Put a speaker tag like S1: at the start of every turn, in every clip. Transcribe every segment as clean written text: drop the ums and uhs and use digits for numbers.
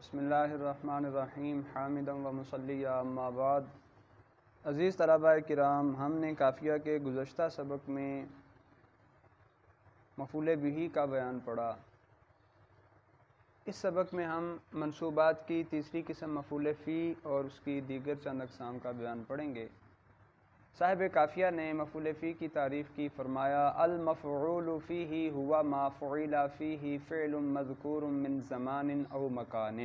S1: بسم اللہ الرحمن الرحیم حامدا و مصلیٰ اما بعد۔ عزیز طلباء کرام، ہم نے قافیہ کے گزشتہ سبق میں مفعول بہ کا بیان پڑھا۔ اس سبق میں ہم منصوبات کی تیسری قسم مفعول فی اور اس کی دیگر چند اقسام کا بیان پڑھیں گے۔ صاحب قافیہ نے مفعول فی کی تعریف کی، فرمایا المفعول فیہ ہوا ما فعل فیہ فعل مذکور من زمان او مکان۔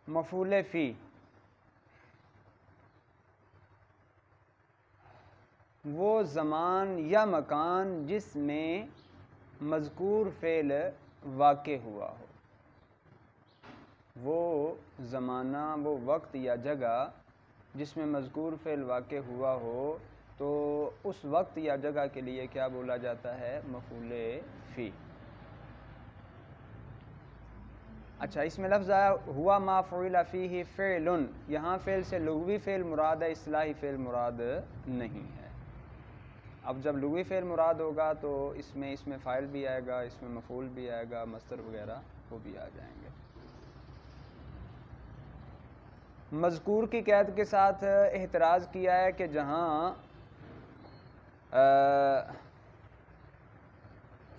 S1: مفعول فی وہ زمان یا مکان جس میں مذکور فعل واقع ہوا ہو، وہ زمانہ، وہ وقت یا جگہ جس میں مذکور فعل واقع ہوا ہو، تو اس وقت یا جگہ کے لیے کیا بولا جاتا ہے؟ مفعول فی۔ اچھا، اس میں لفظ آیا ہوا ما فعل فیہ فعل، یہاں فعل سے لغوی فعل مراد ہے، اصطلاحی فعل مراد نہیں ہے۔ اب جب لغوی فعل مراد ہوگا تو اس میں فاعل بھی آئے گا، اس میں مفعول بھی آئے گا، مصدر وغیرہ وہ بھی آ جائیں گے۔ مذکور کی قید کے ساتھ احتراز کیا ہے کہ جہاں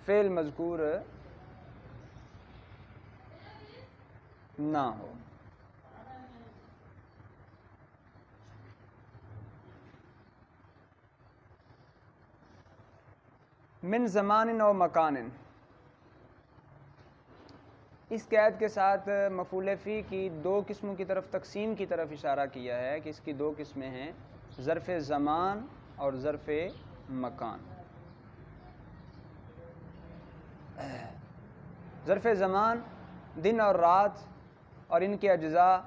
S1: فعل مذکور نہ ہو۔ من زمان و مکان، اس قید کے ساتھ مفعول فی کی دو قسموں کی طرف، تقسیم کی طرف اشارہ کیا ہے کہ اس کی دو قسمیں ہیں، ظرف زمان اور ظرف مکان۔ ظرف زمان دن اور رات اور ان کے اجزاء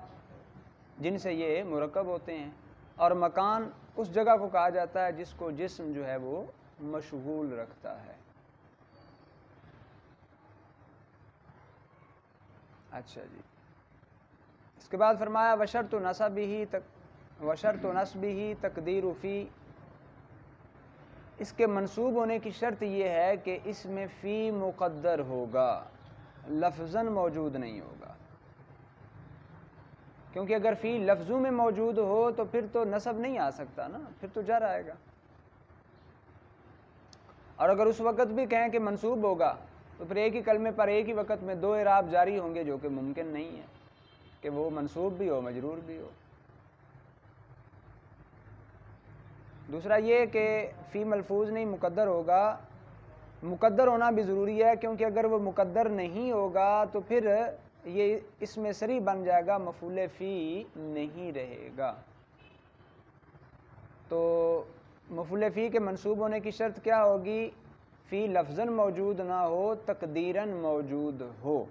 S1: جن سے یہ مرکب ہوتے ہیں، اور مکان اس جگہ کو کہا جاتا ہے جس کو جسم جو ہے وہ مشغول رکھتا ہے۔ اچھا جی، اس کے بعد فرمایا وشرط نصبہ تقدیر فی، اس کے منصوب ہونے کی شرط یہ ہے کہ اس میں فی مقدر ہوگا، لفظاً موجود نہیں ہوگا، کیونکہ اگر فی لفظوں میں موجود ہو تو پھر تو نصب نہیں آ سکتا نا، پھر تو جر آئے گا۔ اور اگر اس وقت بھی کہیں کہ منصوب ہوگا تو پھر ایک ہی کلمے پر ایک ہی وقت میں دو اعراب جاری ہوں گے، جو کہ ممکن نہیں ہے کہ وہ منصوب بھی ہو مجرور بھی ہو۔ دوسرا یہ کہ فی ملفوظ نہیں مقدر ہوگا، مقدر ہونا بھی ضروری ہے، کیونکہ اگر وہ مقدر نہیں ہوگا تو پھر یہ اس میں صریح بن جائے گا، مفعول فی نہیں رہے گا۔ تو مفعول فی کے منصوب ہونے کی شرط کیا ہوگی؟ فی لفظاً موجود نہ ہو، تقدیراً موجود ہو۔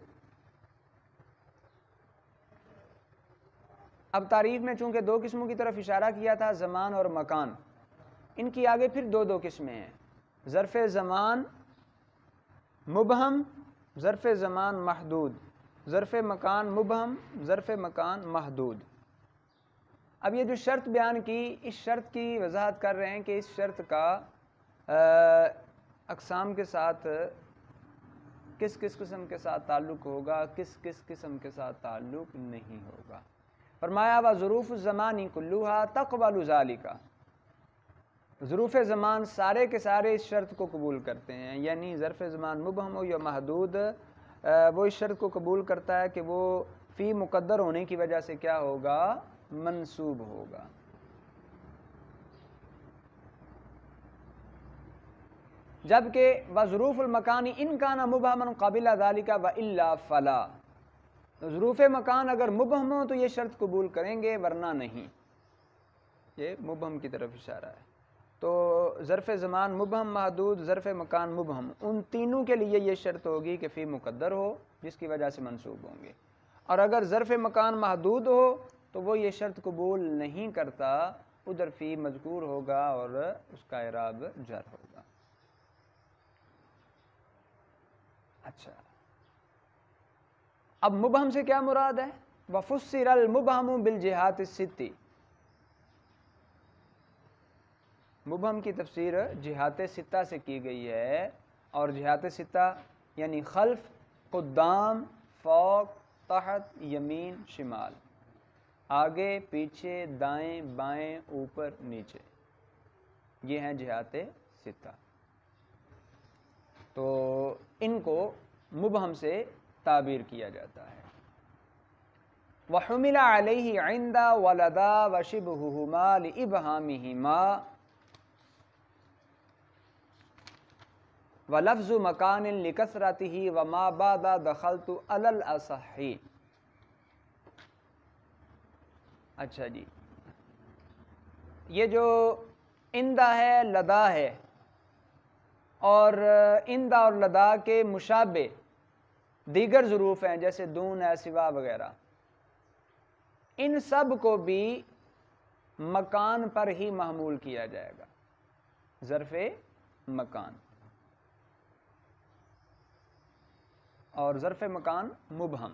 S1: اب تعریف میں چونکہ دو قسموں کی طرف اشارہ کیا تھا، زمان اور مکان، ان کی آگے پھر دو قسمیں ہیں، ظرف زمان مبہم، ظرف زمان محدود، ظرف مکان مبہم، ظرف مکان محدود۔ اب یہ جو شرط بیان کی، اس شرط کی وضاحت کر رہے ہیں کہ اس شرط کا اقسام کے ساتھ کس کس قسم کے ساتھ تعلق ہوگا، کس کس قسم کے ساتھ تعلق نہیں ہوگا۔ فرمایا وظروف الزمان کلھا تقبل ذالک، ظروف زمان سارے کے سارے اس شرط کو قبول کرتے ہیں، یعنی ظرف زمان مبہم ہو یا محدود، وہ اس شرط کو قبول کرتا ہے کہ وہ فی مقدر ہونے کی وجہ سے کیا ہوگا؟ منصوب ہوگا۔ جبکہ وظروف المکان ان کان مبہما قبل ذالک والا فلا، ظروف مکان اگر مبہم ہو تو یہ شرط قبول کریں گے، ورنہ نہیں۔ یہ مبہم کی طرف اشارہ ہے۔ تو ظرف زمان مبہم محدود، ظرف مکان مبہم، ان تینوں کے لیے یہ شرط ہوگی کہ فی مقدر ہو، جس کی وجہ سے منصوب ہوں گے۔ اور اگر ظرف مکان محدود ہو تو وہ یہ شرط قبول نہیں کرتا، ادھر فی مذکور ہوگا اور اس کا اعراب جر ہوگا۔ اچھا، اب مبہم سے کیا مراد ہے؟ وَفُسِّرَ الْمُبْهَمُ بِالْجِهَاتِ السِّتِّ، مبہم کی تفسیر جہات ستہ سے کی گئی ہے، اور جہات ستہ یعنی خلف، قدام، فوق، تحت، یمین، شمال، آگے، پیچھے، دائیں، بائیں، اوپر، نیچے، یہ ہیں جہات ستہ. تو ان کو مبہم سے تعبیر کیا جاتا ہے. وَحُمِلَ عَلَيْهِ عِنْدَ وَلَدَا وَشِبْهُهُمَا لِإِبْهَامِهِمَا وَلَفْظُ مَكَانٍ لِكَثْرَتِهِ وَمَا بَعْدَ دَخَلْتُ عَلَى الْأَصَحِّ. اچھا جی، یہ جو اندہ ہے، لدا ہے، اور اندہ اور لدا کے مشابہ دیگر ظروف ہیں جیسے دون ہے، سوا وغیرہ، ان سب کو بھی مکان پر ہی محمول کیا جائے گا، ظرف مکان. اور ظرف مکان مبہم،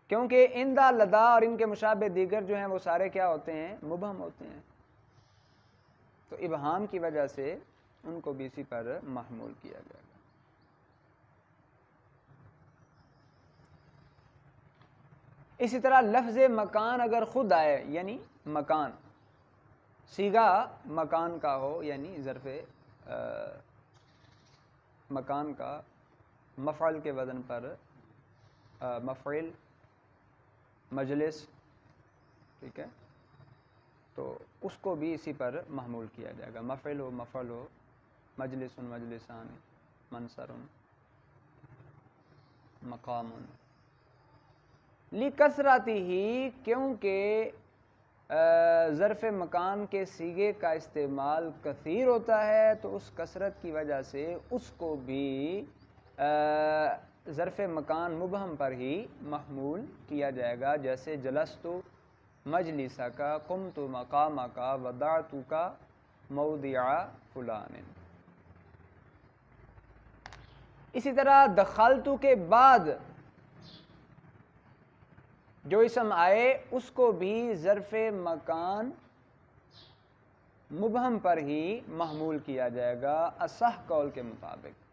S1: کیونکہ اندہ، لدا اور ان کے مشابہ دیگر جو ہیں وہ سارے کیا ہوتے ہیں؟ مبہم ہوتے ہیں. تو ابہام کی وجہ سے ان کو بھی اسی پر محمول کیا جائے گا. اسی طرح لفظ مکان اگر خود آئے، یعنی مکان، صیغہ مکان کا ہو، یعنی ظرف مکان کا مفعل کے وزن پر مفعل، مجلس، ٹھیک ہے، تو اس کو بھی اسی پر محمول کیا جائے گا. مفعل ہو، مفعل ہو، مجلس، مجلسان، منصر، مقام. لِکثرتہ، کیونکہ ظرف مکان کے صیغے کا استعمال کثیر ہوتا ہے، تو اس کثرت کی وجہ سے اس کو بھی ظرف مکان مبہم پر ہی محمول کیا جائے گا. جیسے جلست مجلسک، قمت مقامک، وضعتک موضع فلان. اسی طرح دخلت کے بعد جو اسم آئے اس کو بھی ظرف مکان مبہم پر ہی محمول کیا جائے گا اصح قول کے مطابق.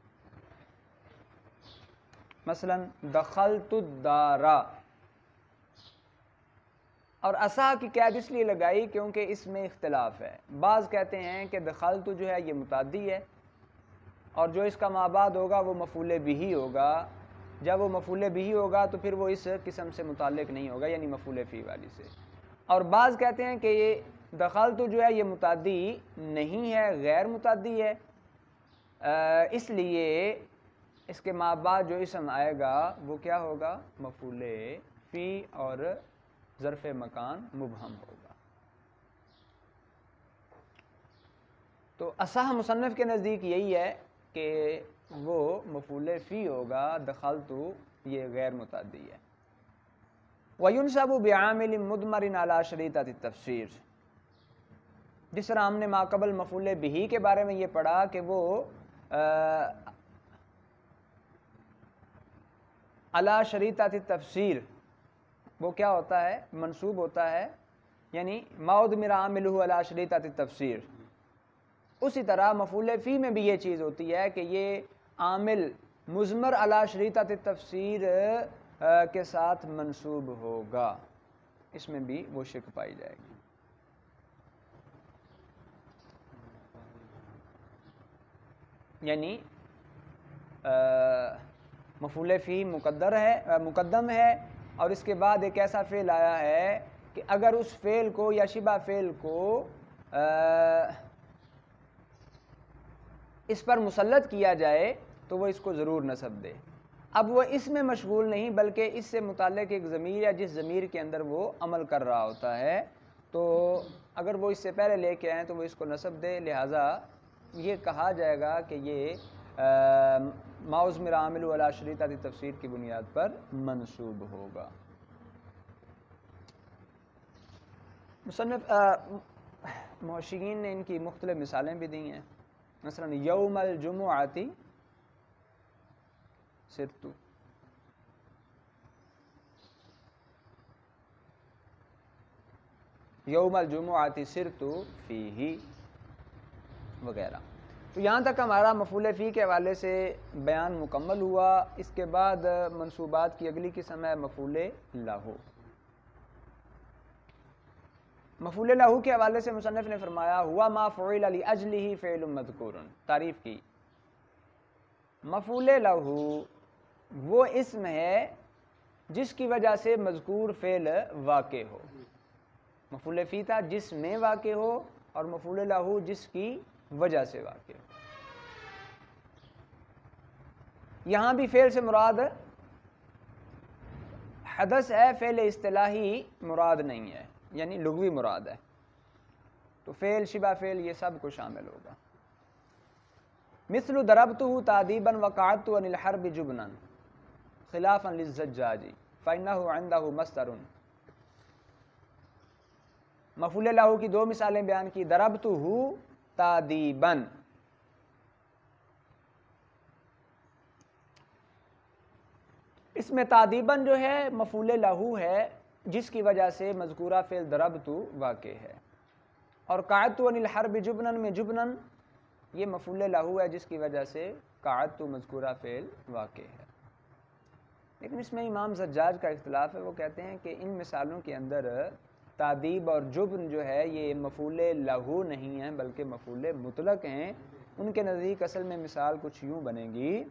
S1: مثلا دخلت الدار، اور اصح کی قید اس لیے لگائی کیونکہ اس میں اختلاف ہے. بعض کہتے ہیں کہ دخلت جو ہے یہ متعدی ہے، اور جو اس کا مابعد ہوگا وہ مفعول بہ ہوگا. جب وہ مفعول بہ ہوگا تو پھر وہ اس قسم سے متعلق نہیں ہوگا، یعنی مفعول فی والی سے. اور بعض کہتے ہیں کہ یہ دخلت جو ہے یہ متعدی نہیں ہے، غیر متعدی ہے، اس لیے اس کے مابعد جو اسم آئے گا وہ کیا ہوگا؟ مفعول فی اور ظرف مکان مبہم ہوگا. تو اصح مصنف کے نزدیک یہی ہے کہ وہ مفعول فی ہوگا، دخلت یہ غیر متعدی ہے. وَيُنْصَبُ بِعَامِلٍ مُضْمَرٍ عَلَى شَرِيطَةِ التَّفْسِيرِ. جس طرح ہم نے ماقبل مفعول بہ کے بارے میں یہ پڑھا کہ وہ علی شریطۃ التفسیر، وہ کیا ہوتا ہے؟ منصوب ہوتا ہے، یعنی ما اضمر عاملہ علی شریطۃ التفسیر. اسی طرح مفعول فی میں بھی یہ چیز ہوتی ہے کہ یہ عامل مضمر علی شریطۃ التفسیر کے ساتھ منصوب ہوگا. اس میں بھی وہ شک پائی جائے گی. یعنی مفعول فی مقدم ہے، اور اس کے بعد ایک ایسا فعل آیا ہے کہ اگر اس فعل کو یا شبہ فعل کو اس پر مسلط کیا جائے تو وہ اس کو ضرور نصب دے. اب وہ اس میں مشغول نہیں بلکہ اس سے متعلق ایک ضمیر یا جس ضمیر کے اندر وہ عمل کر رہا ہوتا ہے، تو اگر وہ اس سے پہلے لے کے آئیں تو وہ اس کو نصب دے. لہٰذا یہ کہا جائے گا کہ یہ ما اضمر عامل علی شریطۃ التفسیر کی بنیاد پر منصوب ہوگا. مصنف محشرین نے ان کی مختلف مثالیں بھی دی ہیں. مثلا یوم الجمعۃ سرت، یوم الجمعۃ سرت فیہ وغیرہ. تو یہاں تک ہمارا مفعول فی کے حوالے سے بیان مکمل ہوا. اس کے بعد منصوبات کی اگلی قسم ہے مفعول لہو. مفعول لہو کے حوالے سے مصنف نے فرمایا ہوا ما فعل لاجلہ فعل مذکور. تعریف کی مفعول لہو وہ اسم ہے جس کی وجہ سے مذکور فعل واقع ہو. مفعول فی تھا جس میں واقع ہو اور مفعول لہو جس کی وجہ سے واقع ہو. یہاں بھی فعل سے مراد حدث ہے، فعل اصطلاحی مراد نہیں ہے، یعنی لغوی مراد ہے. تو فعل شبہ فعل یہ سب کو شامل ہوگا. مثل ضربتہ تادیبا وقعدت عن الحرب جبنا خلافا للزجاج فإنه عنده مصدر. مفعول لہو کی دو مثالیں بیان کی. ضربتہ تادیبا، اس میں تادیباً جو ہے مفعول لہو ہے جس کی وجہ سے مذکورہ فعل ضربتو واقع ہے. اور قعدت عن الحرب جبنن میں جبنن یہ مفعول لہو ہے جس کی وجہ سے قعدت مذکورہ فعل واقع ہے. لیکن اس میں امام زجاج کا اختلاف ہے. وہ کہتے ہیں کہ ان مثالوں کے اندر تادیب اور جبن جو ہے یہ مفعول لہو نہیں ہیں بلکہ مفعول مطلق ہیں. ان کے نزدیک اصل میں مثال کچھ یوں بنے گی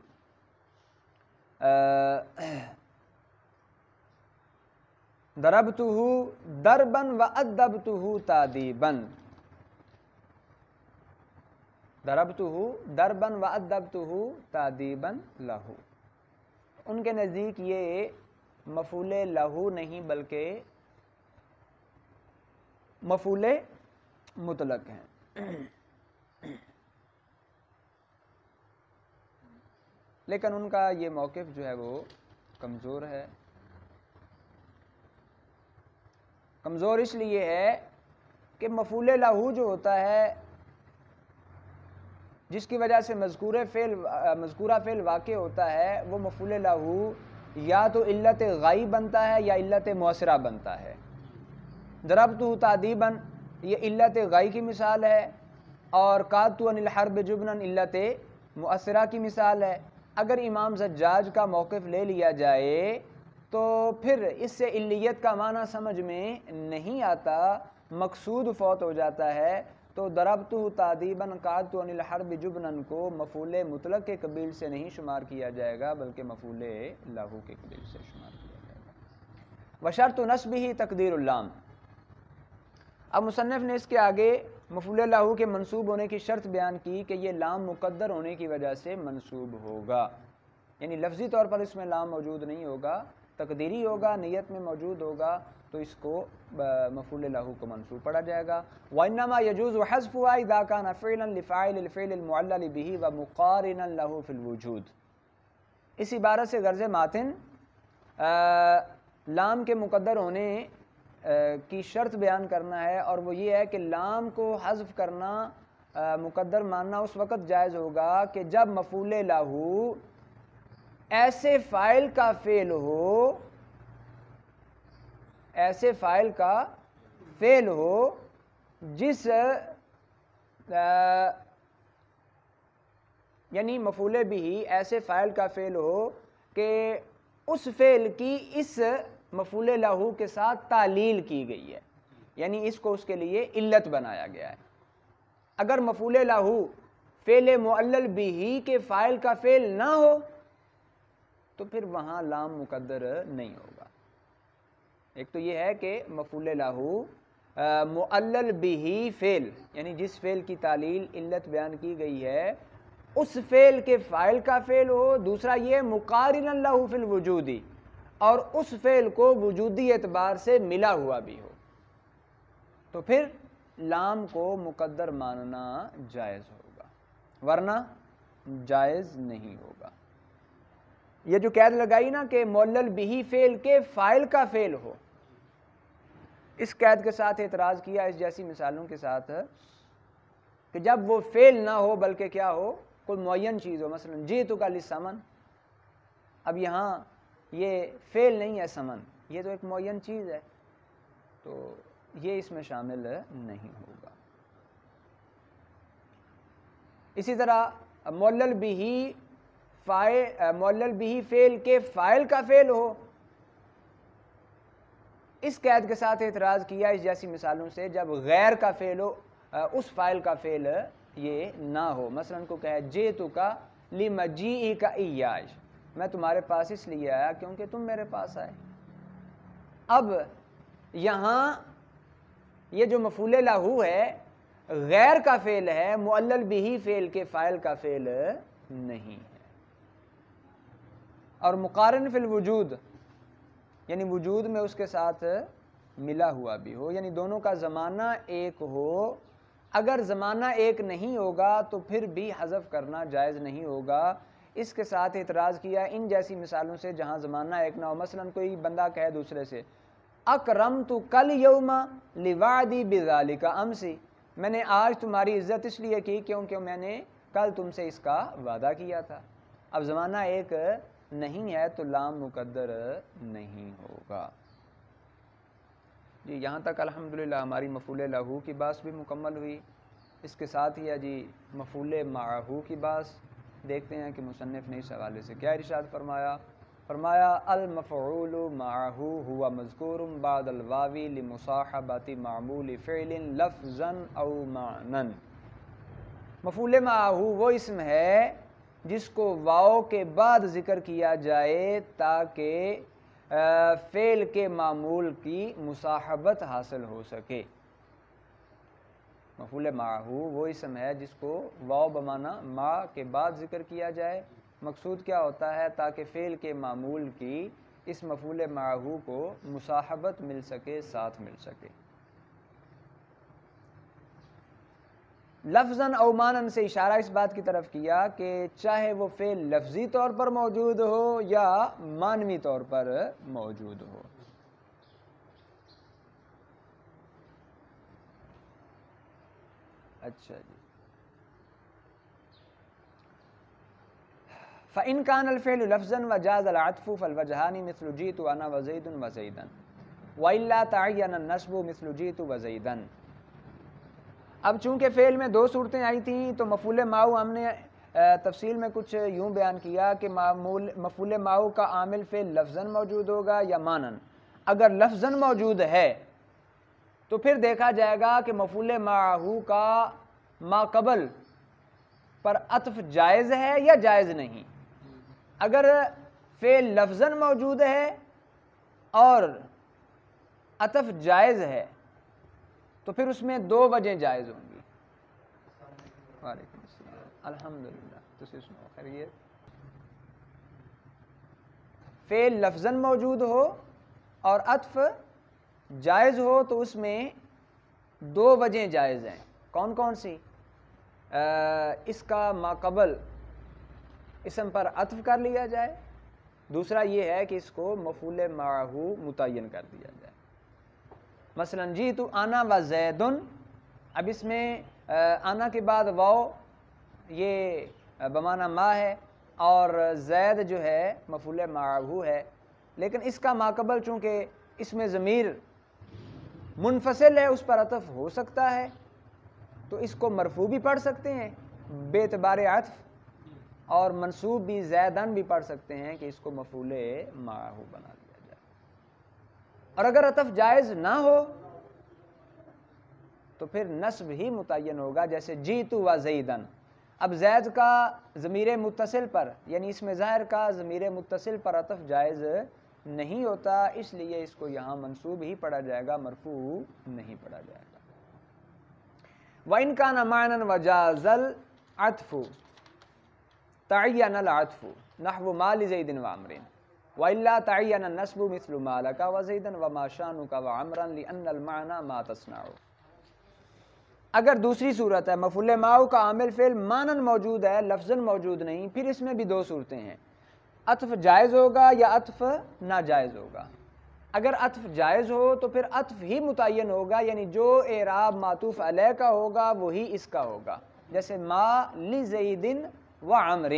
S1: ضربتہ ضربا وادبتہ تادیبا. ضربتہ ضربا وادبتہ تادیبا لہو. ان کے نزدیک یہ مفعول لہو نہیں بلکہ مفعول مطلق ہیں. لیکن ان کا یہ موقف جو ہے وہ کمزور ہے. کمزور اس لیے ہے کہ مفعول لہو جو ہوتا ہے جس کی وجہ سے مذکورہ فعل واقع ہوتا ہے وہ مفعول لہو یا تو علت غائب بنتا ہے یا علت مؤثرہ بنتا ہے. ضربتہ تادیبا یہ علت غائی کی مثال ہے اور قعدت عن الحرب جبنا علت مؤثرہ کی مثال ہے. اگر امام زجاج کا موقف لے لیا جائے تو پھر اس سے علیت کا معنی سمجھ میں نہیں آتا، مقصود فوت ہو جاتا ہے. تو ضربتہ تادیبا قعدت عن الحرب جبنا کو مفعول مطلق کے قبیل سے نہیں شمار کیا جائے گا بلکہ مفعول لہو کے قبیل سے شمار کیا جائے گا. وشرط نصبہ تقدیر اللام. اب مصنف نے اس کے آگے مفعول لہو کے منصوب ہونے کی شرط بیان کی کہ یہ لام مقدر ہونے کی وجہ سے منصوب ہوگا. یعنی لفظی طور پر اس میں لام موجود نہیں ہوگا، تقدیری ہوگا، نیت میں موجود ہوگا تو اس کو مفعول لہو کو منصوب پڑھا جائے گا. وَإِنَّمَا يَجُوزُ حَذْفُهَا إِذَا كَانَ فِعْلًا لِفَاعِلِ الْفِعْلِ الْمُعَلَّلِ بِهِ وَمُقَارِنًا لَهُ فِي الْوُجُودِ. اس عبارت سے غرض ماتن لام کے مقدر ہونے کی شرط بیان کرنا ہے اور وہ یہ ہے کہ لام کو حذف کرنا مقدر ماننا اس وقت جائز ہوگا کہ جب مفعول لہو ایسے فاعل کا فعل ہو، ایسے فاعل کا فعل ہو جس یعنی مفعول بھی ایسے فاعل کا فعل ہو کہ اس فعل کی اس مفعول لہو کے ساتھ تعلیل کی گئی ہے، یعنی اس کو اس کے لیے علت بنایا گیا ہے. اگر مفعول لہو فعل معلل بھی کے فاعل کا فعل نہ ہو تو پھر وہاں لام مقدر نہیں ہوگا. ایک تو یہ ہے کہ مفعول لہو معلل بھی فعل یعنی جس فعل کی تعلیل علت بیان کی گئی ہے اس فعل کے فاعل کا فعل ہو. دوسرا یہ مقارنا لہ فی الوجود اور اس فعل کو وجودی اعتبار سے ملا ہوا بھی ہو تو پھر لام کو مقدر ماننا جائز ہوگا ورنہ جائز نہیں ہوگا. یہ جو قید لگائی نا کہ معلل بھی فعل کے فاعل کا فعل ہو، اس قید کے ساتھ اعتراض کیا اس جیسی مثالوں کے ساتھ کہ جب وہ فعل نہ ہو بلکہ کیا ہو، کوئی معین چیز ہو، مثلا جئتک للثمن. اب یہاں یہ فعل نہیں ہے ثمن، یہ تو ایک معین چیز ہے تو یہ اس میں شامل نہیں ہوگا. اسی طرح معلل بھی فعل کے فاعل کا فعل ہو، اس قید کے ساتھ اعتراض کیا اس جیسی مثالوں سے جب غیر کا فعل ہو، اس فاعل کا فعل یہ نہ ہو. مثلا کو کہے جئتک لمجیئک ایاج، میں تمہارے پاس اس لیے آیا کیونکہ تم میرے پاس آئے. اب یہاں یہ جو مفعول لہو ہے غیر کا فعل ہے، معلل بھی فعل کے فاعل کا فعل نہیں ہے. اور مقارن فی الوجود یعنی وجود میں اس کے ساتھ ملا ہوا بھی ہو، یعنی دونوں کا زمانہ ایک ہو. اگر زمانہ ایک نہیں ہوگا تو پھر بھی حذف کرنا جائز نہیں ہوگا. اس کے ساتھ اعتراض کیا ان جیسی مثالوں سے جہاں زمانہ ایک نہ ہو. مثلا کوئی بندہ کہے دوسرے سے اکرمت کل یوم لوعدی بذالک امسی، میں نے آج تمہاری عزت اس لیے کی کیونکہ میں نے کل تم سے اس کا وعدہ کیا تھا. اب زمانہ ایک نہیں ہے تو لام مقدر نہیں ہوگا. جی یہاں تک الحمدللہ ہماری مفعول لہو کی بات بھی مکمل ہوئی. اس کے ساتھ ہی جی مفعول معہو کی بات دیکھتے ہیں کہ مصنف نے اس حوالے سے کیا ارشاد فرمایا. فرمایا المفعول معہو ہوا مذکور بعد الواوی لمصاحبۃ معمول فعل لفظا او معنی. مفعول معہو وہ اسم ہے جس کو واو کے بعد ذکر کیا جائے تاکہ فعل کے معمول کی مصاحبت حاصل ہو سکے. مفعول معہو وہ اسم ہے جس کو واو بمعنی ما کے بعد ذکر کیا جائے. مقصود کیا ہوتا ہے؟ تاکہ فعل کے معمول کی اس مفعول معہو کو مصاحبت مل سکے، ساتھ مل سکے. لفظاً او معنن سے اشارہ اس بات کی طرف کیا کہ چاہے وہ فعل لفظی طور پر موجود ہو یا معنوی طور پر موجود ہو. اچھا جی. فَإِنْ كَانَ الْفِعْلُ لَفْظًا وَجَازَ الْعَطْفُ فَالْوَجْهَانِ مِثْلُ جِئْتُ أَنَا وَزَيْدٌ وَزَيْدًا وَإِلَّا تَعَيَّنَ النَّصْبُ مِثْلُ جِئْتُ وَزَيْدًا. اب چونکہ فعل میں دو صورتیں آئی تھیں تو مفعول معہو ہم نے تفصیل میں کچھ یوں بیان کیا کہ مفعول معہو کا عامل فعل لفظاً موجود ہوگا یا معنن. اگر لفظاً موجود ہے تو پھر دیکھا جائے گا کہ مفعول معہو کا ما قبل پر عطف جائز ہے یا جائز نہیں. اگر فعل لفظاً موجود ہے اور عطف جائز ہے تو پھر اس میں دو وجہیں جائز ہوں گی. وعلیکم السلام. الحمدللہ تسی سنو خیریت. فعل لفظاً موجود ہو اور عطف جائز ہو تو اس میں دو وجہیں جائز ہیں. کون کون سی؟ اس کا ما قبل اسم پر عطف کر لیا جائے. دوسرا یہ ہے کہ اس کو مفعول معہو متعین کر دیا جائے. مثلا جئت انا و زیدن، اب اس میں انا کے بعد واو یہ بمعنی ما ہے اور زید جو ہے مفعول معہو ہے، لیکن اس کا ما قبل چونکہ اس میں ضمیر منفصل ہے اس پر عطف ہو سکتا ہے تو اس کو مرفوع بھی پڑھ سکتے ہیں بے اعتبار عطف اور منصوب بھی زیدن بھی پڑھ سکتے ہیں کہ اس کو مفعول معہو بنا دیا جائے. اور اگر عطف جائز نہ ہو تو پھر نصب ہی متعین ہوگا. جیسے جئت و زیدن، اب زید کا ضمیر متصل پر یعنی اس میں ظاہر کا ضمیر متصل پر عطف جائز نہیں ہوتا، اس لیے اس کو یہاں منصوب ہی پڑھا جائے گا، مرفوع نہیں پڑھا جائے گا. وَإِنْ كَانَ مَعْنًا وَجَازَ الْعَطْفُ تَعَيَّنَ الْعَطْفُ نَحْوُ مَا لِزَيْدٍ وَعَمْرٍ وَإِلَّا تَعَيَّنَ النَّصْبُ مِثْلُ مَا لَكَ وَزَيْدًا وَمَا شَأْنُكَ وَعَمْرًا لِأَنَّ الْمَعْنَى مَا تَصْنَعُ. اگر دوسری صورت ہے مفعول معہو کا عامل فعل معنن موجود ہے لفظاً موجود نہیں، پھر اس میں بھی دو صورتیں ہیں، عطف جائز ہوگا یا عطف ناجائز ہوگا. اگر عطف جائز ہو تو پھر عطف ہی متعین ہوگا، یعنی جو اعراب معطوف علیہ کا ہوگا وہی اس کا ہوگا. جیسے ما لزید وعمر،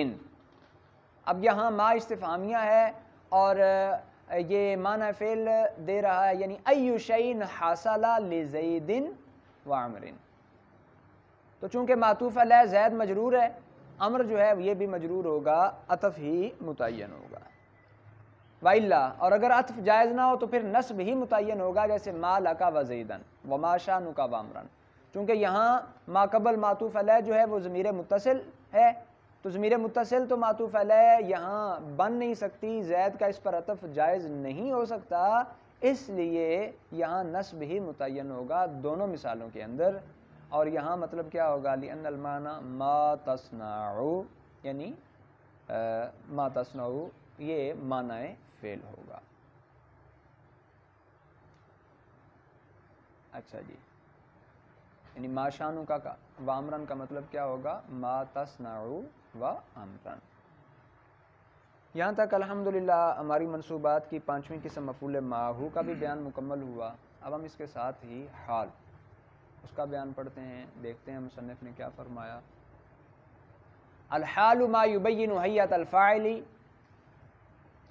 S1: اب یہاں ما استفہامیہ ہے اور یہ معنی فعل دے رہا ہے، یعنی ای شیء حصل لزید وعمر. تو تو چونکہ معطوف علیہ زید مجرور ہے، امر جو ہے یہ بھی مجرور ہوگا، عطف ہی متعین ہوگا۔ وَإِلَّا، اور اگر عطف جائز نہ ہو تو پھر نصب ہی متعین ہوگا، جیسے ما لَکَ وَزَیدًا وَما شَأْنُکَ وَعَمْرًا، چونکہ یہاں ما قبل معطوف علیہ جو ہے وہ ضمیر متصل ہے، تو ضمیر متصل تو معطوف علیہ یہاں بن نہیں سکتی، زید کا اس پر عطف جائز نہیں ہو سکتا، اس لیے یہاں نصب ہی متعین ہوگا دونوں مثالوں کے اندر۔ اور یہاں مطلب کیا ہوگا؟ لِأَنَّ الْمَعْنَى مَا تَصْنَعُ، یعنی ما تصنع یہ معنی فعل ہوگا۔ اچھا جی، یعنی ما شانو کا وامرن کا مطلب کیا ہوگا؟ ما تصنع و امرن۔ یہاں تک الحمدللہ ہماری منصوبات کی پانچویں قسم مفعول ماہو کا بھی بیان مکمل ہوا۔ اب ہم اس کے ساتھ ہی حال اس کا بیان پڑھتے ہیں، دیکھتے ہیں مصنف نے کیا فرمایا۔ الحال ما یبین حیت الفاعل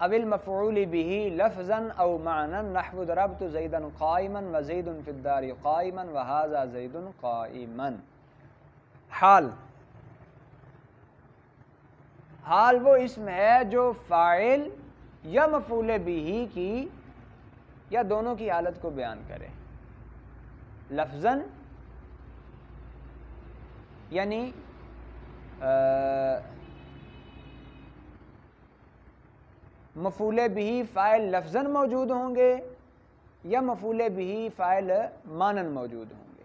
S1: او المفعول به لفظا او معنى نحو ضربت زیدا قائما وزید فی الدار قائما وهذا زید قائما۔ حال، حال وہ اسم ہے جو فاعل یا مفعول به کی یا دونوں کی حالت کو بیان کرے، لفظاً یعنی مفعول به فاعل لفظاً موجود ہوں گے یا مفعول به فاعل مانن موجود ہوں گے۔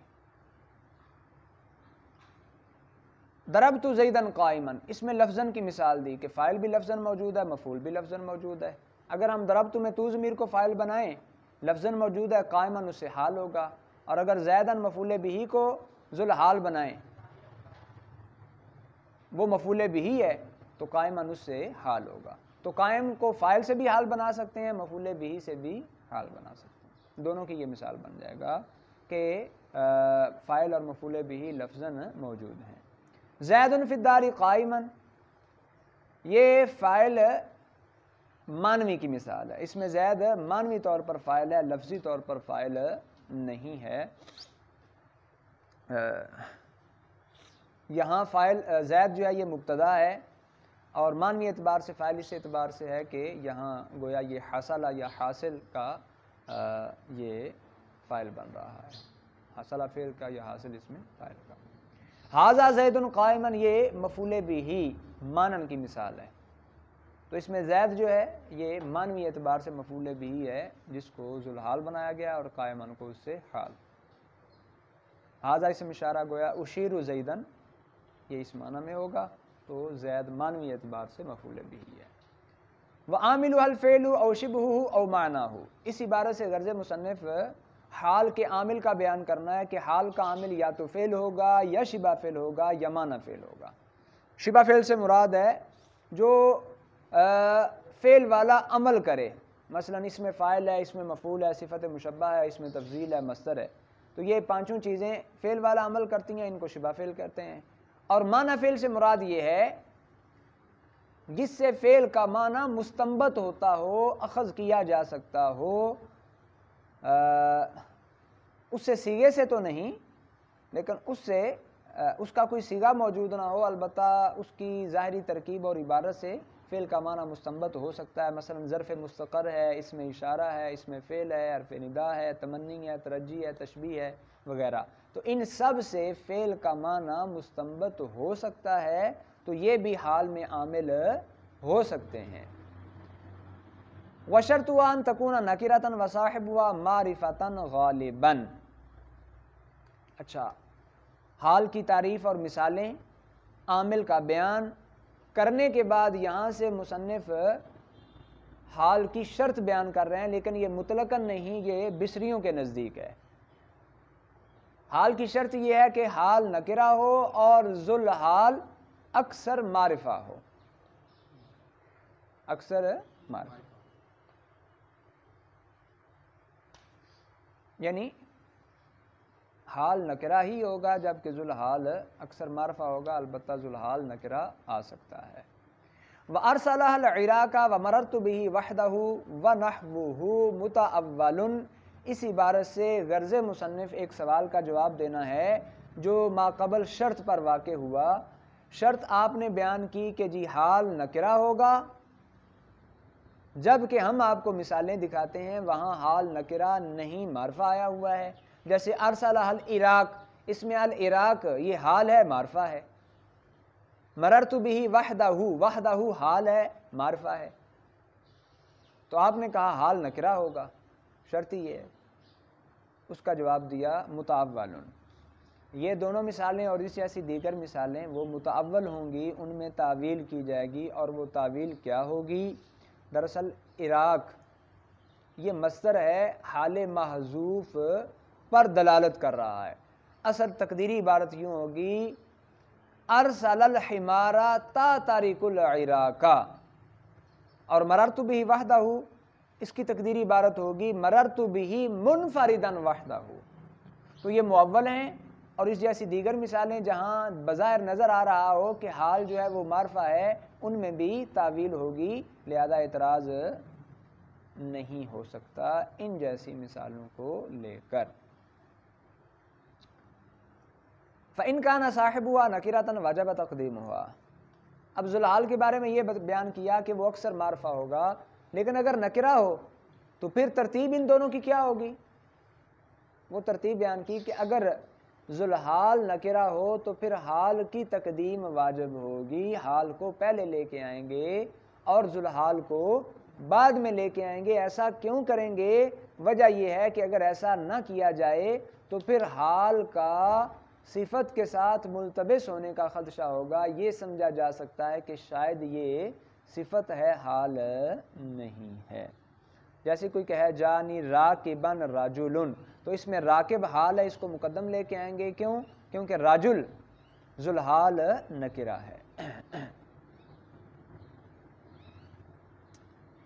S1: ضربت زیداً قائما، اس میں لفظاً کی مثال دی کہ فاعل بھی لفظاً موجود ہے، مفعول بھی لفظاً موجود ہے۔ اگر ہم ضربت میں تو ضمیر کو فاعل بنائیں، لفظاً موجود ہے، قائما اس سے حال ہوگا، اور اگر زیداً مفعول به کو ذل حال بنائیں، وہ مفعول به ہے تو قائما اس سے حال ہوگا۔ تو قائم کو فاعل سے بھی حال بنا سکتے ہیں، مفعول به سے بھی حال بنا سکتے ہیں، دونوں کی یہ مثال بن جائے گا کہ فاعل اور مفعول به لفظاً موجود ہیں۔ زید فی الدار قائما، یہ فاعل مانوی کی مثال ہے، اس میں زید مانوی طور پر فاعل ہے، لفظی طور پر فاعل نہیں ہے۔ یہاں فاعل زید جو ہے یہ مبتدا ہے، اور مانوی اعتبار سے فاعل اس اعتبار سے ہے کہ یہاں گویا یہ حاصل یا حاصل کا یہ فاعل بن رہا ہے، حاصل فعل کا یا حاصل اس میں فاعل کا۔ ھذا زید قائما، یہ مفعول به مانن کی مثال ہے، تو اس میں زید جو ہے یہ مانوی اعتبار سے مفعول به ہے جس کو ذوالحال بنایا گیا اور قائما کو اس سے حال۔ ھذا اسم اشارہ گویا اشیر زیدن، یہ اس معنی میں ہوگا، تو زید مانوی اعتبار سے مفعول به ہے۔ وعاملها الفعل او شبهه او معناه، اس عبارت سے غرض مصنف حال کے عامل کا بیان کرنا ہے کہ حال کا عامل یا تو فعل ہوگا یا شبہ فعل ہوگا یا معنی فعل ہوگا۔ شبہ فعل سے مراد ہے جو فعل والا عمل کرے، مثلا اس میں فاعل ہے، اس میں مفعول ہے، صفت مشبہ ہے، اس میں تفضیل ہے، مصدر ہے، تو یہ پانچوں چیزیں فعل والا عمل کرتی ہیں، ان کو شبہ فعل کہتے ہیں۔ اور معنی فعل سے مراد یہ ہے جس سے فعل کا معنی مستنبت ہوتا ہو، اخذ کیا جا سکتا ہو، اس سے صیغے سے تو نہیں لیکن اس کا کوئی صیغہ موجود نہ ہو، البتہ اس کی ظاہری ترکیب اور عبارت سے فعل کا معنی مستنبت ہو سکتا ہے، مثلا ظرف مستقر ہے، اس میں اشارہ ہے، اس میں فعل ہے، حرف ندا ہے، تمنی ہے، ترجی ہے، تشبیہ ہے وغیرہ، تو ان سب سے فعل کا معنی مستنبت ہو سکتا ہے، تو یہ بھی حال میں عامل ہو سکتے ہیں۔ وشرط ان تکون نکرۃ وصاحبها معرفۃ غالبا۔ اچھا، حال کی تعریف اور مثالیں، عامل کا بیان کرنے کے بعد یہاں سے مصنف حال کی شرط بیان کر رہے ہیں، لیکن یہ مطلقاً نہیں، یہ بصریوں کے نزدیک ہے۔ حال کی شرط یہ ہے کہ حال نکرہ ہو اور ذوالحال اکثر معرفہ ہو، اکثر معرفہ، یعنی حال نکرہ ہی ہوگا جبکہ ذوالحال اکثر معرفہ ہوگا، البتہ ذوالحال نکرہ آ سکتا ہے۔ وَأَرْسَلَهَا الْعِرَاقَ وَمَرَرْتُ بِهِ وَحْدَهُ وَنَحْوُهُ مُتَأَوَّلٌ، اس عبارت سے غرض مصنف ایک سوال کا جواب دینا ہے، جو ماقبل شرط پر واقع ہوا، شرط آپ نے بیان کی کہ جی حال نکرہ ہوگا، جب کہ ہم آپ کو مثالیں دکھاتے ہیں وہاں حال نکرہ نہیں معرفہ آیا ہوا ہے، جیسے ارسلہ العراق، اس میں العراق یہ حال ہے معرفہ ہے، مررت بہ وحدہ، وحدہ حال ہے معرفہ ہے، تو آپ نے کہا حال نکرہ ہوگا، شرط یہ ہے۔ اس کا جواب دیا متأول، یہ دونوں مثالیں اور اس جیسی دیگر مثالیں وہ متأول ہوں گی، ان میں تعویل کی جائے گی، اور وہ تعویل کیا ہوگی؟ دراصل عراق یہ مصدر ہے حال محذوف پر دلالت کر رہا ہے، اصل تقدیری عبارت یوں ہوگی ارسل الحمار تا تاریک العراق، اور مررت بہ وحدہ اس کی تقدیری عبارت ہوگی مررت بہ منفردا وحدہ، تو یہ مؤول ہیں، اور اس جیسی دیگر مثالیں جہاں بظاہر نظر آ رہا ہو کہ حال جو ہے وہ معرفہ ہے، ان میں بھی تعویل ہوگی، لہذا اعتراض نہیں ہو سکتا ان جیسی مثالوں کو لے کر۔ فَإِنْ كَانَ صَاحِبُهَا نَكِرَةً وَجَبَ تَقْدِيمُهَا، اب ذوالحال کے بارے میں یہ بیان کیا کہ وہ اکثر معرفہ ہوگا، لیکن اگر نکرہ ہو تو پھر ترتیب ان دونوں کی کیا ہوگی؟ وہ ترتیب بیان کی کہ اگر ذوالحال نکرہ ہو تو پھر حال کی تقدیم واجب ہوگی، حال کو پہلے لے کے آئیں گے اور ذوالحال کو بعد میں لے کے آئیں گے۔ ایسا کیوں کریں گے؟ وجہ یہ ہے کہ اگر ایسا نہ کیا جائے تو پھر حال کا صفت کے ساتھ ملتبس ہونے کا خدشہ ہوگا، یہ سمجھا جا سکتا ہے کہ شاید یہ صفت ہے، حال نہیں ہے۔ جیسے کوئی کہے جانی راکبن رجل، تو اس میں راکب حال ہے، اس کو مقدم لے کے آئیں گے، کیوں؟ کیونکہ رجل ذوالحال نکرہ ہے۔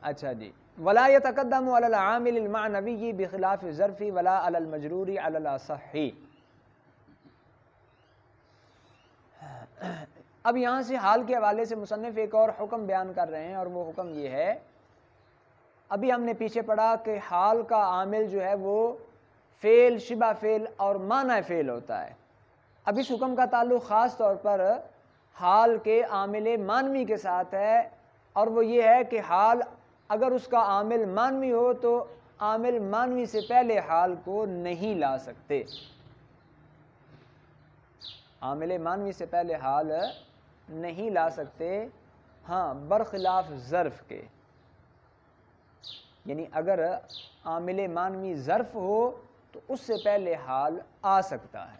S1: اچھا جی، ولا يتقدم على العامل المعنوی بخلاف الظرف ولا على المجرور على الاصح۔ اب یہاں سے حال کے حوالے سے مصنف ایک اور حکم بیان کر رہے ہیں، اور وہ حکم یہ ہے، ابھی ہم نے پیچھے پڑھا کہ حال کا عامل جو ہے وہ فعل، شبہ فعل اور معنی فعل ہوتا ہے۔ اب اس حکم کا تعلق خاص طور پر حال کے عامل مانوی کے ساتھ ہے، اور وہ یہ ہے کہ حال اگر اس کا عامل مانوی ہو تو عامل مانوی سے پہلے حال کو نہیں لا سکتے، عامل مانوی سے پہلے حال نہیں لا سکتے، ہاں برخلاف ظرف کے، یعنی اگر عامل مانوی ظرف ہو تو اس سے پہلے حال آ سکتا ہے،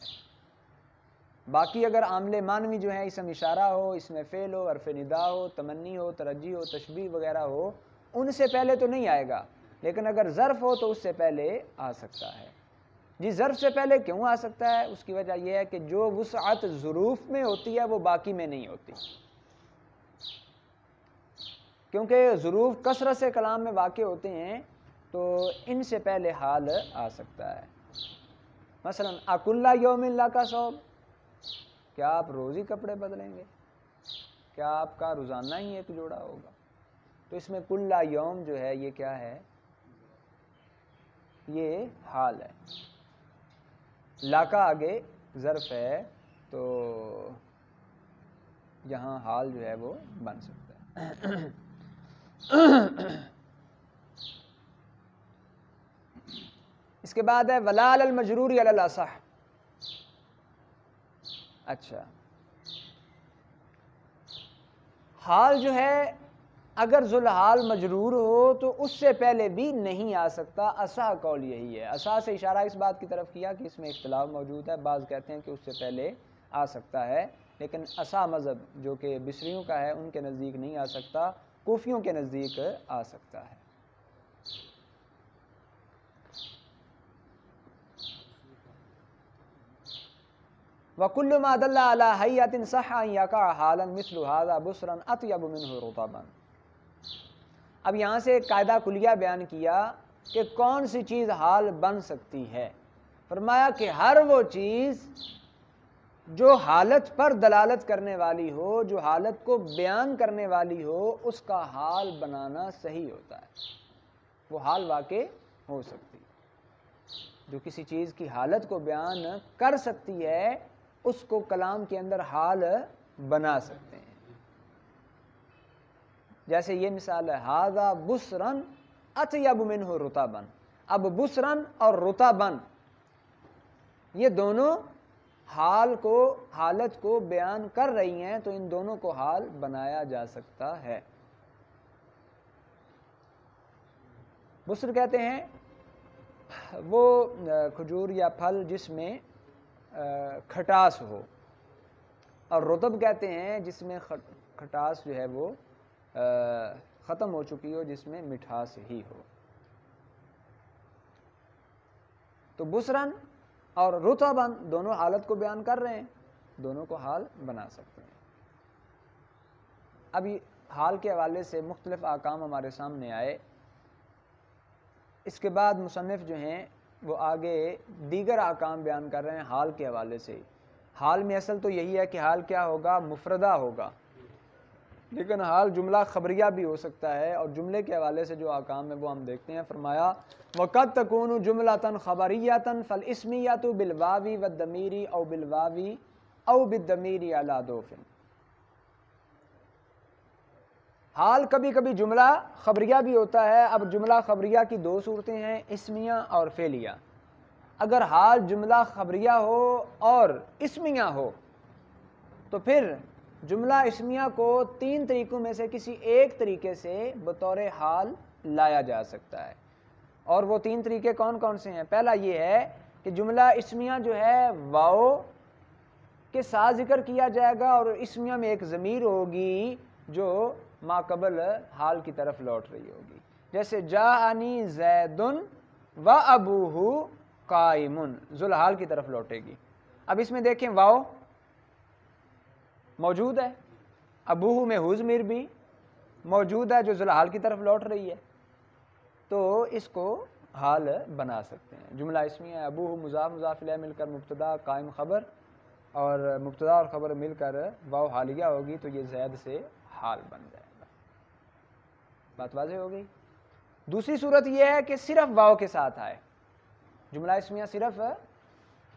S1: باقی اگر عامل مانوی جو ہے اسم اشارہ ہو، اس میں فعل ہو، حرف ندا ہو، تمنی ہو، ترجی ہو، تشبیہ وغیرہ ہو، ان سے پہلے تو نہیں آئے گا، لیکن اگر ظرف ہو تو اس سے پہلے آ سکتا ہے۔ جی ظرف سے پہلے کیوں آ سکتا ہے؟ اس کی وجہ یہ ہے کہ جو وسعت ظروف میں ہوتی ہے وہ باقی میں نہیں ہوتی، کیونکہ ظروف کثرت سے کلام میں واقع ہوتے ہیں تو ان سے پہلے حال آ سکتا ہے۔ مثلا اکل یوم لک ثوب، کیا آپ روز ہی کپڑے بدلیں گے؟ کیا آپ کا روزانہ ہی ایک جوڑا ہوگا؟ تو اس میں کل یوم جو ہے یہ کیا ہے؟ یہ حال ہے، لاکا آگے ظرف ہے تو یہاں حال جو ہے وہ بن سکتا ہے۔ اس کے بعد ہے ولا علی المجرور علی الاصح۔ اچھا، حال جو ہے اگر ذوالحال مجرور ہو تو اس سے پہلے بھی نہیں آ سکتا، اصح قول یہی ہے۔ اصح سے اشارہ اس بات کی طرف کیا کہ اس میں اختلاف موجود ہے، بعض کہتے ہیں کہ اس سے پہلے آ سکتا ہے، لیکن اصح مذہب جو کہ بصریوں کا ہے ان کے نزدیک نہیں آ سکتا، کوفیوں کے نزدیک آ سکتا ہے۔ وَكُلُّ مَا دَلَّ عَلَى حَيَّةٍ صَحَّ أَن يَقَعَ حَالًا مِثْلُ هَذَا بُسْرًا أَطْيَبُ مِنْهُ رُطَبًا۔ اب یہاں سے ایک قاعدہ کلیہ بیان کیا کہ کون سی چیز حال بن سکتی ہے، فرمایا کہ ہر وہ چیز جو حالت پر دلالت کرنے والی ہو، جو حالت کو بیان کرنے والی ہو، اس کا حال بنانا صحیح ہوتا ہے، وہ حال واقع ہو سکتی ہے۔ جو کسی چیز کی حالت کو بیان کر سکتی ہے اس کو کلام کے اندر حال بنا سکتے ہیں. جیسے یہ مثال ہے ھذا بسرن اطیب منہ رطبن. اب بسرن اور رطبن یہ دونوں حالت کو بیان کر رہی ہیں، تو ان دونوں کو حال بنایا جا سکتا ہے. بسر کہتے ہیں وہ کھجور یا پھل جس میں کھٹاس ہو، اور رطب کہتے ہیں جس میں کھٹاس جو ہے وہ ختم ہو چکی ہو، جس میں مٹھاس ہی ہو. تو بسرن اور رطبن دونوں حالت کو بیان کر رہے ہیں، دونوں کو حال بنا سکتے ہیں. اب حال کے حوالے سے مختلف احکام ہمارے سامنے آئے. اس کے بعد مصنف جو ہیں وہ آگے دیگر احکام بیان کر رہے ہیں حال کے حوالے سے. حال میں اصل تو یہی ہے کہ حال کیا ہوگا؟ مفردہ ہوگا، لیکن حال جملہ خبریہ بھی ہو سکتا ہے، اور جملے کے حوالے سے جو احکام ہے وہ ہم دیکھتے ہیں. فرمایا وَقَدْ تَكُونُ جُمْلَةً خَبَرِيَّةً فَالْإِسْمِيَّةُ بِالْوَاوِ وَالضَّمِيرِ أَوْ بِالْوَاوِ أَوْ بِالضَّمِيرِ عَلَى ضَوْفٍ. حال کبھی کبھی جملہ خبریہ بھی ہوتا ہے. اب جملہ خبریہ کی دو صورتیں ہیں، اسمیہ اور فعلیہ. اگر حال جملہ خبریہ ہو اور اسمیہ ہو تو پھر جملہ اسمیہ کو تین طریقوں میں سے کسی ایک طریقے سے بطور حال لایا جا سکتا ہے. اور وہ تین طریقے کون کون سے ہیں؟ پہلا یہ ہے کہ جملہ اسمیہ جو ہے واو کے ساتھ ذکر کیا جائے گا، اور اسمیہ میں ایک ضمیر ہوگی جو ما قبل حال کی طرف لوٹ رہی ہوگی. جیسے جاءنی زیدن و ابوہ قائم، ذوالحال کی طرف لوٹے گی. اب اس میں دیکھیں واو موجود ہے، ابوہ میں ہو ضمیر بھی موجود ہے جو ذوالحال کی طرف لوٹ رہی ہے، تو اس کو حال بنا سکتے ہیں. جملہ اسمیہ ہے، ابوہ مضاف مضاف الیہ مل کر مبتدا قائم خبر، اور مبتدا اور خبر مل کر واو حالیہ ہوگی، تو یہ زید سے حال بن جائے گا. بات واضح ہو گئی؟ دوسری صورت یہ ہے کہ صرف واو کے ساتھ آئے، جملہ اسمیہ صرف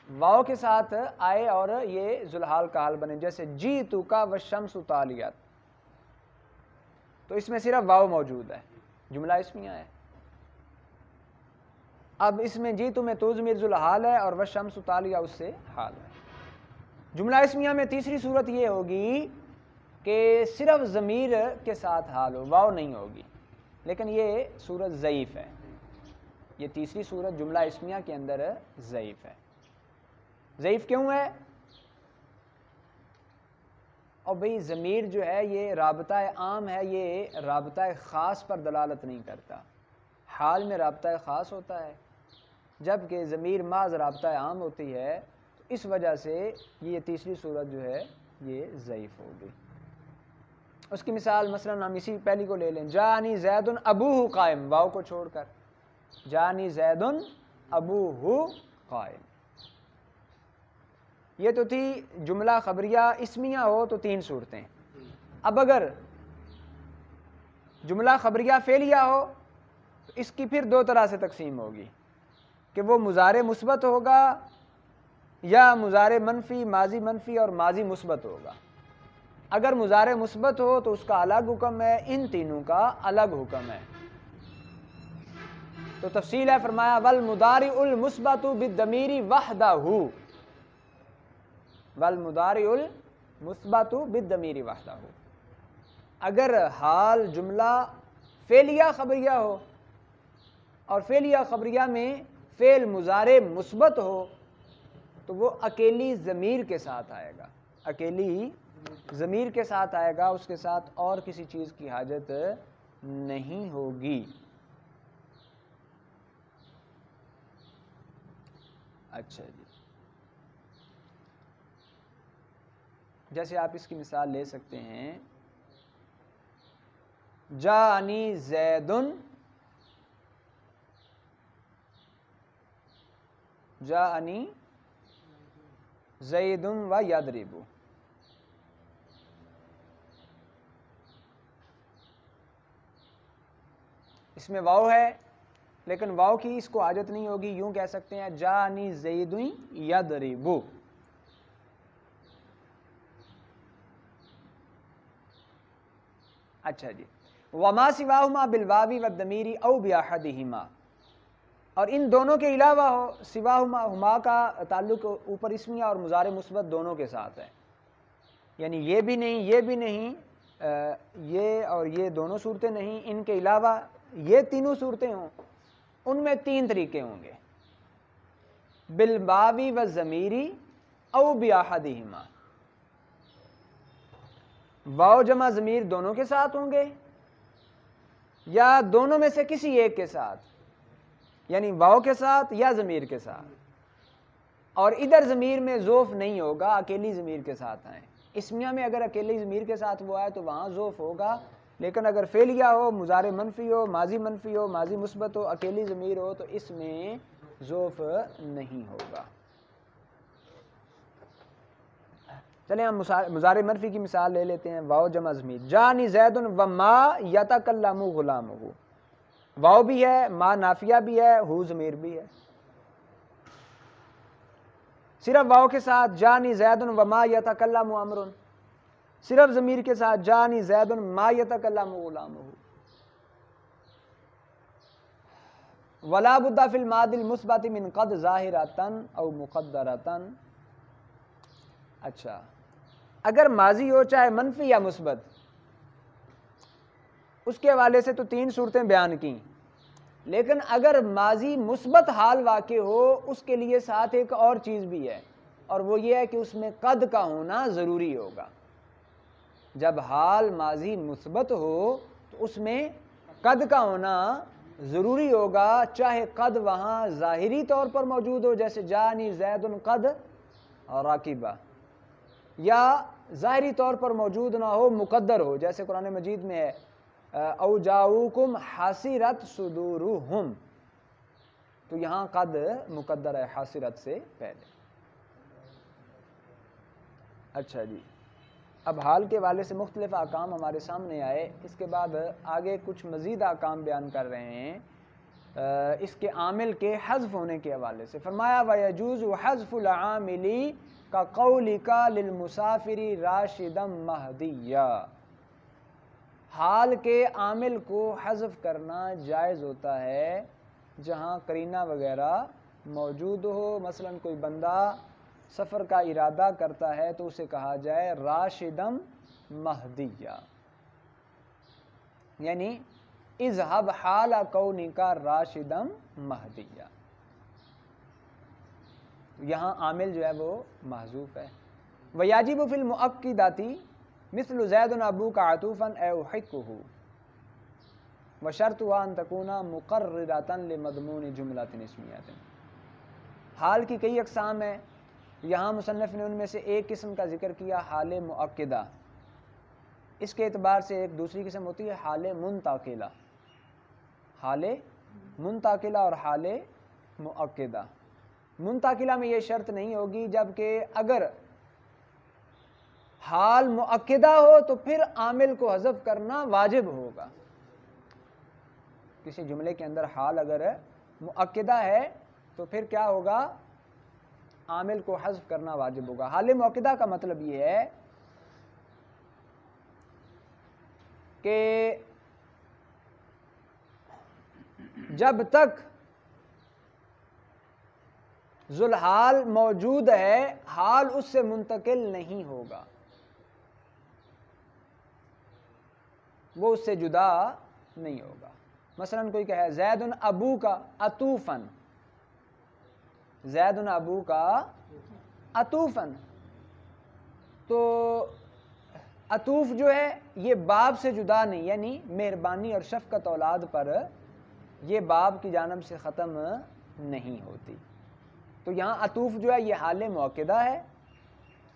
S1: واو کے ساتھ آئے اور یہ ذوالحال کا حال بنے. جیسے جیتو کا والشمس طالیات، تو اس میں صرف واو موجود ہے، جملہ اسمیہ ہے. اب اس میں جیتو میں تو ضمیر ذوالحال ہے اور والشمس طالیہ اس سے حال ہے. جملہ اسمیہ میں تیسری صورت یہ ہوگی کہ صرف ضمیر کے ساتھ حال ہو، واو نہیں ہوگی، لیکن یہ صورت ضعیف ہے. یہ تیسری صورت جملہ اسمیہ کے اندر ضعیف ہے. ضعیف کیوں ہے؟ اور بھئی ضمیر جو ہے یہ رابطہ عام ہے، یہ رابطہ خاص پر دلالت نہیں کرتا. حال میں رابطہ خاص ہوتا ہے، جبکہ ضمیر محض رابطہ عام ہوتی ہے. تو اس وجہ سے یہ تیسری صورت جو ہے یہ ضعیف ہوگی. اس کی مثال مثلا ہم اسی پہلی کو لے لیں، جانی زید ابوہ قائم، واو کو چھوڑ کر جانی زید ابوہ قائم. یہ تو تھی جملہ خبریہ اسمیہ ہو تو تین صورتیں. اب اگر جملہ خبریہ فعلیہ ہو تو اس کی پھر دو طرح سے تقسیم ہوگی کہ وہ مضارع مثبت ہوگا یا مضارع منفی، ماضی منفی اور ماضی مثبت ہوگا. اگر مضارع مثبت ہو تو اس کا الگ حکم ہے، ان تینوں کا الگ حکم ہے. تو تفصیل ہے، فرمایا والمضارع المثبت بالضمیر وحدہ، والمضارع المثبت بالضمیر وحدہ. اگر حال جملہ فعلیہ خبریہ ہو اور فعلیہ خبریہ میں فعل مضارع مثبت ہو تو وہ اکیلی ضمیر کے ساتھ آئے گا، اکیلی ضمیر کے ساتھ آئے گا، اس کے ساتھ اور کسی چیز کی حاجت نہیں ہوگی. اچھا جی، جیسے آپ اس کی مثال لے سکتے ہیں، جانی زیدن، جانی زیدن و یضرب. اس میں واو ہے لیکن واو کی اس کو حاجت نہیں ہوگی، یوں کہہ سکتے ہیں جانی زیدن یضرب. اچھا جی، وما سواہما بالواوی والضمیری او باحدہما، اور ان دونوں کے علاوہ ہو، سواہما ہما کا تعلق اوپر اسمیہ اور مضارع مثبت دونوں کے ساتھ ہے، یعنی یہ بھی نہیں یہ بھی نہیں، یہ اور یہ دونوں صورتیں نہیں، ان کے علاوہ یہ تینوں صورتیں ہوں، ان میں تین طریقے ہوں گے، بالواوی والضمیری او باحدہما، واو جمع ضمیر دونوں کے ساتھ ہوں گے یا دونوں میں سے کسی ایک کے ساتھ، یعنی واو کے ساتھ یا ضمیر کے ساتھ، اور ادھر ضمیر میں ضوف نہیں ہوگا، اکیلی ضمیر کے ساتھ آئیں۔ اسمیہ میں اگر اکیلی ضمیر کے ساتھ وہ آئے تو وہاں ضوف ہوگا، لیکن اگر فعلیہ ہو، مضارع منفی ہو، ماضی منفی ہو، ماضی مثبت ہو، اکیلی ضمیر ہو تو اس میں ضوف نہیں ہوگا۔ چلیں ہم مضارع منفی کی مثال لے لیتے ہیں، واو جمع ضمیر، جانی زید وما یتکلم غلامہ، واو بھی ہے، ما نافیہ بھی ہے، ہو ضمیر بھی ہے، صرف واو کے ساتھ جانی زید وما یتکلم امر، صرف ضمیر کے ساتھ جانی زید ما یتکلم غلامہ، ولا بد فی الماضی المثبت من قد ظاہرۃ او مقدرۃ۔ اچھا، اگر ماضی ہو چاہے منفی یا مثبت، اس کے حوالے سے تو تین صورتیں بیان کی، لیکن اگر ماضی مثبت حال واقع ہو اس کے لیے ساتھ ایک اور چیز بھی ہے، اور وہ یہ ہے کہ اس میں قد کا ہونا ضروری ہوگا۔ جب حال ماضی مثبت ہو تو اس میں قد کا ہونا ضروری ہوگا، چاہے قد وہاں ظاہری طور پر موجود ہو جیسے جانی زید قد راکبہ، یا ظاہری طور پر موجود نہ ہو، مقدر ہو جیسے قرآن مجید میں ہے او جاؤکم حسرت صدورہم، تو یہاں قد مقدر ہے حسرت سے پہلے۔ اچھا جی، اب حال کے حوالے سے مختلف احکام ہمارے سامنے آئے، اس کے بعد آگے کچھ مزید احکام بیان کر رہے ہیں اس کے عامل کے حذف ہونے کے حوالے سے۔ فرمایا وَيَجُوزُ حَذْفُ الْعَامِلِ كَقَوْلِكَ لِلْمُسَافِرِ رَاشِدًا مَهْدِيًّا، حال کے عامل کو حذف کرنا جائز ہوتا ہے جہاں قرینہ وغیرہ موجود ہو، مثلا کوئی بندہ سفر کا ارادہ کرتا ہے تو اسے کہا جائے راشدم مہدیہ، یعنی اذهب حال کونک راشدم مہدیہ، یہاں عامل جو ہے وہ محذوف ہے۔ ویجب فی المؤکدات مثل زید ابوک عطوفا احقہ وشرطها ان تکون مقررۃ لمضمون جملۃ اسمیۃ، حال کی کئی اقسام ہیں، یہاں مصنف نے ان میں سے ایک قسم کا ذکر کیا حال مؤکدہ، اس کے اعتبار سے ایک دوسری قسم ہوتی ہے حال منتقلہ، حال منتقلہ اور حال مؤکدہ۔ منتقلہ میں یہ شرط نہیں ہوگی، جبکہ اگر حال مؤکدہ ہو تو پھر عامل کو حذف کرنا واجب ہوگا۔ کسی جملے کے اندر حال اگر مؤکدہ ہے تو پھر کیا ہوگا، عامل کو حذف کرنا واجب ہوگا۔ حال مؤکدہ کا مطلب یہ ہے کہ جب تک ذوالحال موجود ہے حال اس سے منتقل نہیں ہوگا، وہ اس سے جدا نہیں ہوگا۔ مثلا کوئی کہے زید ابو کا عطوفن، زید ابو کا عطوفن، تو عطوف جو ہے یہ باب سے جدا نہیں، یعنی مہربانی اور شفقت اولاد پر یہ باب کی جانب سے ختم نہیں ہوتی، تو یہاں عطوف جو ہے یہ حال مؤکدہ ہے،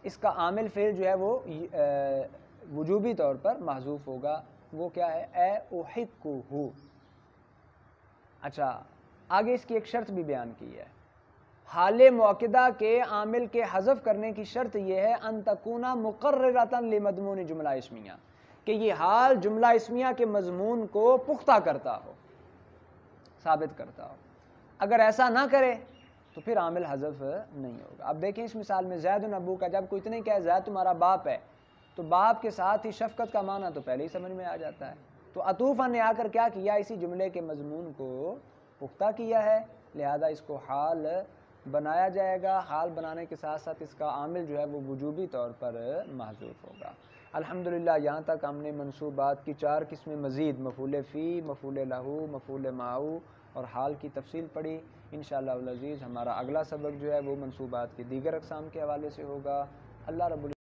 S1: اس کا عامل فعل جو ہے وہ وجوبی طور پر محذوف ہوگا، وہ کیا ہے اے احقہ۔ اچھا، آگے اس کی ایک شرط بھی بیان کی ہے، حال مؤکدہ کے عامل کے حذف کرنے کی شرط یہ ہے ان تکون مقررۃ لمضمون جملہ اسمیہ، کہ یہ حال جملہ اسمیہ کے مضمون کو پختہ کرتا ہو، ثابت کرتا ہو۔ اگر ایسا نہ کرے تو پھر عامل حذف نہیں ہوگا۔ اب دیکھیں اس مثال میں زید ابو کا، جب کوئی اتنے کہے زید تمہارا باپ ہے تو باپ کے ساتھ ہی شفقت کا معنی تو پہلے ہی سمجھ میں آ جاتا ہے. تو عطوفاً نے آ کر کیا کیا, اسی جملے کے مضمون کو پختہ کیا ہے, لہذا اس کو حال بنایا جائے گا. حال بنانے کے ساتھ ساتھ اس کا عامل جو ہے وہ وجوبی طور پر محذوف ہوگا. الحمدللہ یہاں تک ہم نے منصوبات کی 4 قسمیں مزید, مفعول فی, مفعول لہو, مفعول معہو اور حال کی تفصیل پڑھی. انشاءاللہ العزیز ہمارا اگلا سبق جو ہے وہ منصوبات کی دیگر اقسام کے حوالے سے ہوگا. اللہ رب